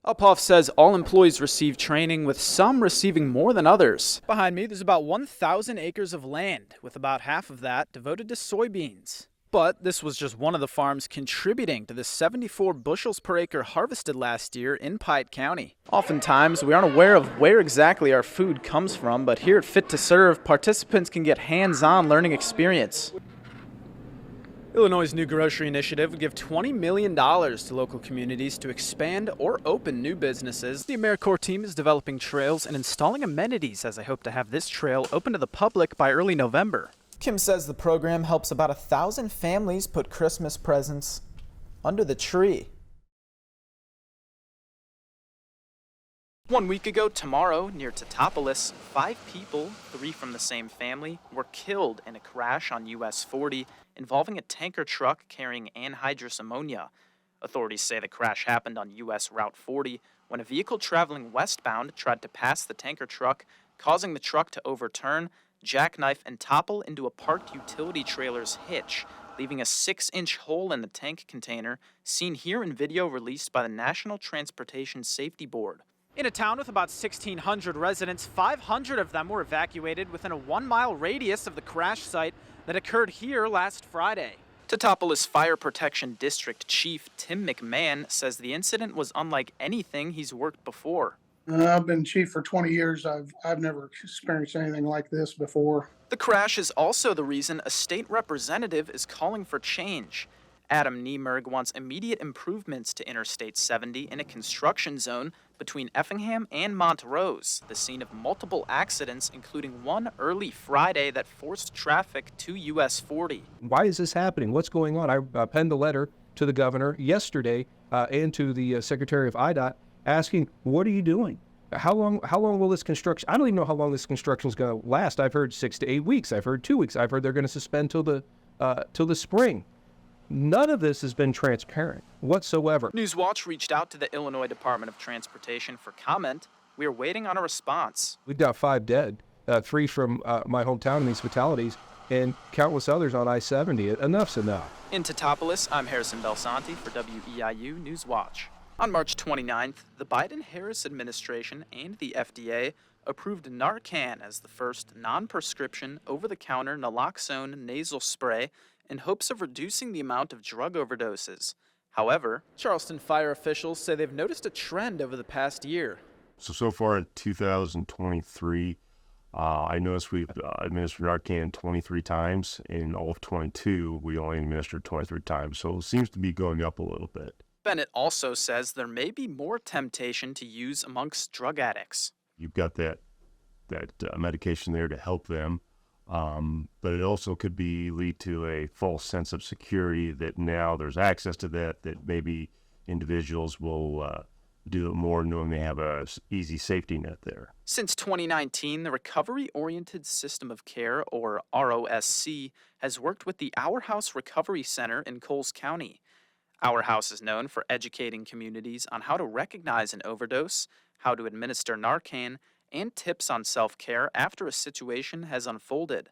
Uphoff says all employees receive training, with some receiving more than others. Behind me, there's about 1,000 acres of land, with about half of that devoted to soybeans. But this was just one of the farms contributing to the 74 bushels per acre harvested last year in Piatt County. Oftentimes, we aren't aware of where exactly our food comes from, but here at Fit to Serve, participants can get hands-on learning experience. Illinois' new grocery initiative would give $20 million to local communities to expand or open new businesses. The AmeriCorps team is developing trails and installing amenities, as they hope to have this trail open to the public by early November. Kim says the program helps about 1,000 families put Christmas presents under the tree. 1 week ago tomorrow, near Teutopolis, 5 people, 3 from the same family, were killed in a crash on US 40 involving a tanker truck carrying anhydrous ammonia. Authorities say the crash happened on US Route 40 when a vehicle traveling westbound tried to pass the tanker truck, causing the truck to overturn, jackknife, and topple into a parked utility trailer's hitch, leaving a 6-inch hole in the tank container, seen here in video released by the National Transportation Safety Board. In a town with about 1,600 residents, 500 of them were evacuated within a 1-mile radius of the crash site that occurred here last Friday. Teutopolis Fire Protection District Chief Tim McMahon says the incident was unlike anything he's worked before. I've been chief for 20 years. I've never experienced anything like this before. The crash is also the reason a state representative is calling for change. Adam Niemerg wants immediate improvements to Interstate 70 in a construction zone between Effingham and Montrose, the scene of multiple accidents, including one early Friday that forced traffic to US 40. Why is this happening? What's going on? I penned a letter to the governor yesterday and to the Secretary of IDOT asking, what are you doing? How long will this construction? I don't even know how long this construction is going to last. I've heard 6 to 8 weeks. I've heard 2 weeks. I've heard they're going to suspend till the spring. None of this has been transparent whatsoever. Newswatch reached out to the Illinois Department of Transportation for comment. We are waiting on a response. We've got 5 dead, 3 from my hometown in these fatalities, and countless others on I-70. Enough's enough. In Teutopolis, I'm Harrison Belsanti for WEIU Newswatch. On March 29th, the Biden-Harris administration and the FDA approved Narcan as the first non-prescription, over-the-counter naloxone nasal spray in hopes of reducing the amount of drug overdoses. However, Charleston fire officials say they've noticed a trend over the past year. So far in 2023, I noticed we've administered Narcan 23 times. In all of 22, we only administered 23 times. So it seems to be going up a little bit. Bennett also says there may be more temptation to use amongst drug addicts. You've got that medication there to help them, but it also could lead to a false sense of security that now there's access to that maybe individuals will do it more knowing they have a easy safety net there. Since 2019, the Recovery-Oriented System of Care, or ROSC, has worked with the Our House Recovery Center in Coles County. Our House is known for educating communities on how to recognize an overdose, how to administer Narcan, and tips on self-care after a situation has unfolded.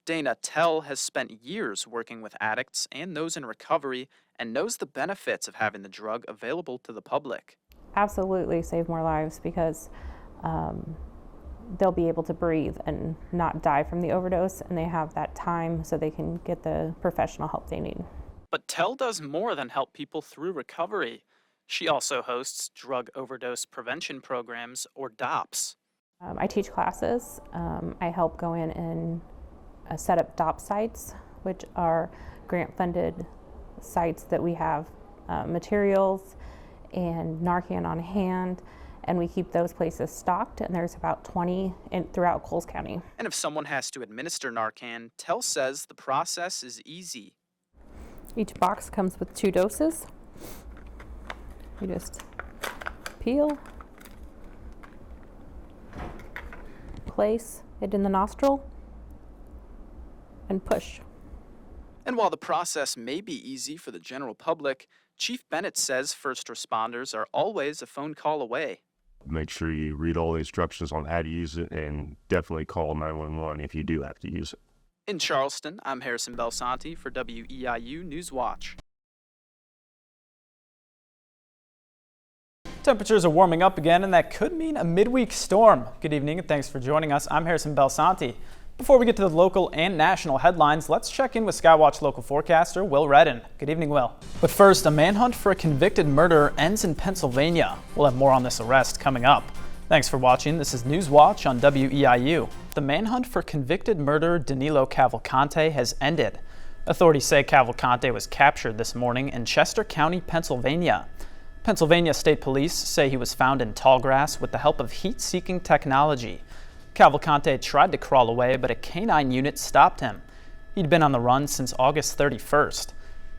Dana Tell has spent years working with addicts and those in recovery and knows the benefits of having the drug available to the public. Absolutely save more lives because they'll be able to breathe and not die from the overdose, and they have that time so they can get the professional help they need. But Tell does more than help people through recovery. She also hosts drug overdose prevention programs, or DOPS. I teach classes. I help go in and set up DOP sites, which are grant-funded sites that we have materials and Narcan on hand, and we keep those places stocked, and there's about 20 throughout Coles County. And if someone has to administer Narcan, Tell says the process is easy. Each box comes with 2 doses. You just peel, place it in the nostril, and push. And while the process may be easy for the general public, Chief Bennett says first responders are always a phone call away. Make sure you read all the instructions on how to use it and definitely call 911 if you do have to use it. In Charleston, I'm Harrison Belsanti for WEIU Newswatch. Temperatures are warming up again, and that could mean a midweek storm. Good evening, and thanks for joining us. I'm Harrison Belsanti. Before we get to the local and national headlines, let's check in with Skywatch local forecaster Will Redden. Good evening, Will. But first, a manhunt for a convicted murderer ends in Pennsylvania. We'll have more on this arrest coming up. Thanks for watching. This is Newswatch on WEIU. The manhunt for convicted murderer Danilo Cavalcante has ended. Authorities say Cavalcante was captured this morning in Chester County, Pennsylvania. Pennsylvania State Police say he was found in tall grass with the help of heat-seeking technology. Cavalcante tried to crawl away, but a canine unit stopped him. He'd been on the run since August 31st.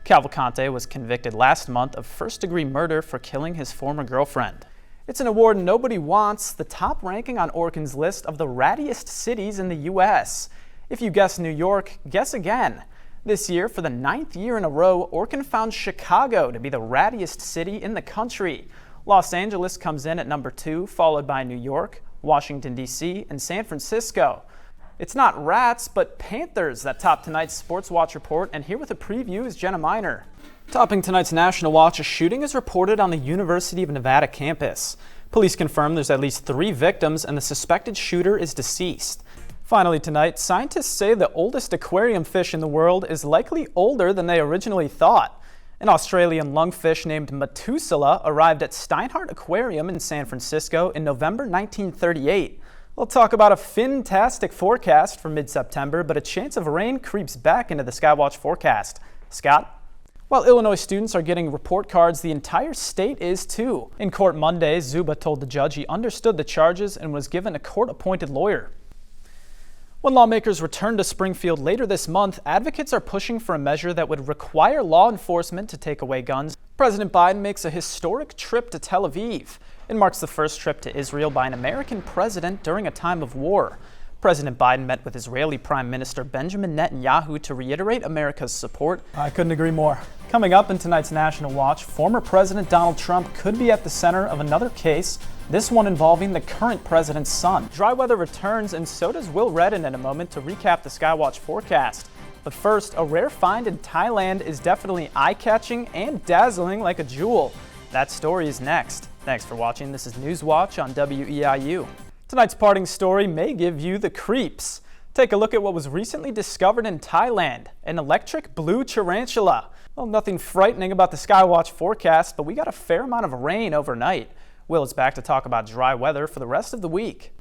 Cavalcante was convicted last month of first-degree murder for killing his former girlfriend. It's an award nobody wants, the top ranking on Orkin's list of the rattiest cities in the U.S. If you guessed New York, guess again. This year, for the 9th year in a row, Orkin found Chicago to be the rattiest city in the country. Los Angeles comes in at number 2, followed by New York, Washington, D.C., and San Francisco. It's not rats, but Panthers that top tonight's Sports Watch report, and here with a preview is Jenna Miner. Topping tonight's National Watch, a shooting is reported on the University of Nevada campus. Police confirm there's at least 3 victims, and the suspected shooter is deceased. Finally tonight, scientists say the oldest aquarium fish in the world is likely older than they originally thought. An Australian lungfish named Methuselah arrived at Steinhardt Aquarium in San Francisco in November 1938. We'll talk about a fantastic forecast for mid-September, but a chance of rain creeps back into the Skywatch forecast. Scott? While Illinois students are getting report cards, the entire state is too. In court Monday, Zuba told the judge he understood the charges and was given a court-appointed lawyer. When lawmakers return to Springfield later this month, advocates are pushing for a measure that would require law enforcement to take away guns. President Biden makes a historic trip to Tel Aviv. It marks the first trip to Israel by an American president during a time of war. President Biden met with Israeli Prime Minister Benjamin Netanyahu to reiterate America's support. I couldn't agree more. Coming up in tonight's National Watch, former President Donald Trump could be at the center of another case, this one involving the current president's son. Dry weather returns, and so does Will Redden in a moment to recap the Skywatch forecast. But first, a rare find in Thailand is definitely eye-catching and dazzling like a jewel. That story is next. Thanks for watching. This is Newswatch on WEIU. Tonight's parting story may give you the creeps. Take a look at what was recently discovered in Thailand, an electric blue tarantula. Well, nothing frightening about the Skywatch forecast, but we got a fair amount of rain overnight. Will is back to talk about dry weather for the rest of the week.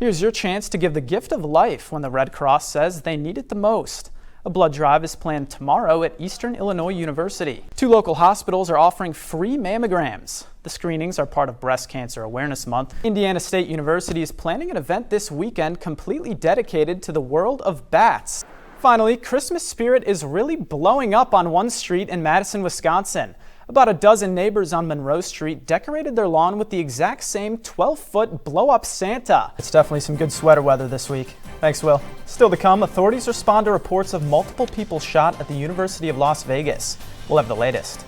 Here's your chance to give the gift of life when the Red Cross says they need it the most. A blood drive is planned tomorrow at Eastern Illinois University. 2 local hospitals are offering free mammograms. The screenings are part of Breast Cancer Awareness Month. Indiana State University is planning an event this weekend completely dedicated to the world of bats. Finally, Christmas spirit is really blowing up on one street in Madison, Wisconsin. About a dozen neighbors on Monroe Street decorated their lawn with the exact same 12-foot blow-up Santa. It's definitely some good sweater weather this week. Thanks, Will. Still to come, authorities respond to reports of multiple people shot at the University of Las Vegas. We'll have the latest.